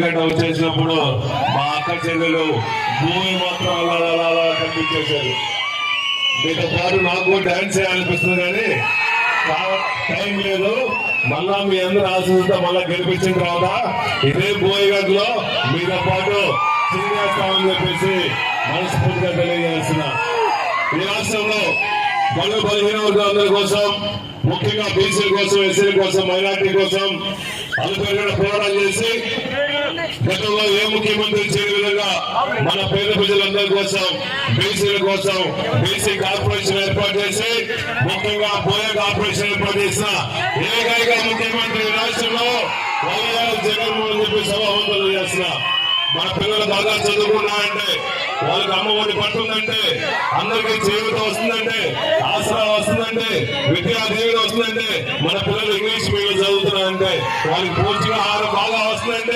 గంట వచ్చేసినప్పుడు మా అక్క చెల్లెలు భూమి మాత్రం అలా కనిపించేశారు. మీతో పాటు నాకు డాన్స్ చేయాలనిపిస్తుంది కానీ టైం లేదు. మళ్ళా మీ అందరూ ఆశిస్తా మళ్ళా గెలిపించిన తర్వాత ఇదే బోయగడ్లో మీతో పాటు చేస్తామని చెప్పేసి మనస్ఫూర్తిగా తెలియజేస్తున్నా. ఈ రాష్ట్రంలో బలహీన వర్గాలందరి కోసం, ముఖ్యంగా బీసీల కోసం, ఎస్సీల కోసం, మైనార్టీ కోసం అలుపెరిగిన పోరాటం చేసి గతంలో ఏ ముఖ్యమంత్రి చేయని విధంగా మన పేద ప్రజలందరి కోసం, బీసీల కోసం బీసీ కార్పొరేషన్ ఏర్పాటు చేసి, ముఖ్యంగా బోయ కార్పొరేషన్ ఏర్పాటు చేసిన ఏకైక ముఖ్యమంత్రి రాష్ట్రంలో వైఎస్ జగన్మోహన్ చెప్పి సభావంతులు చేస్తున్నా. మన పిల్లలు బాగా చదువుకున్నారంటే, వాళ్ళకి అమ్మఒడి పట్టుందంటే, అందరికీ చేయూత వస్తుందంటే, ఆసరా వస్తుందంటే, విద్యా దీవెన వస్తుందంటే, మన పిల్లలు ఇంగ్లీష్ మీడియం చదువుతున్నారంటే, వాళ్ళకి పూర్తిగా ఆహారం బాగా వస్తుందంటే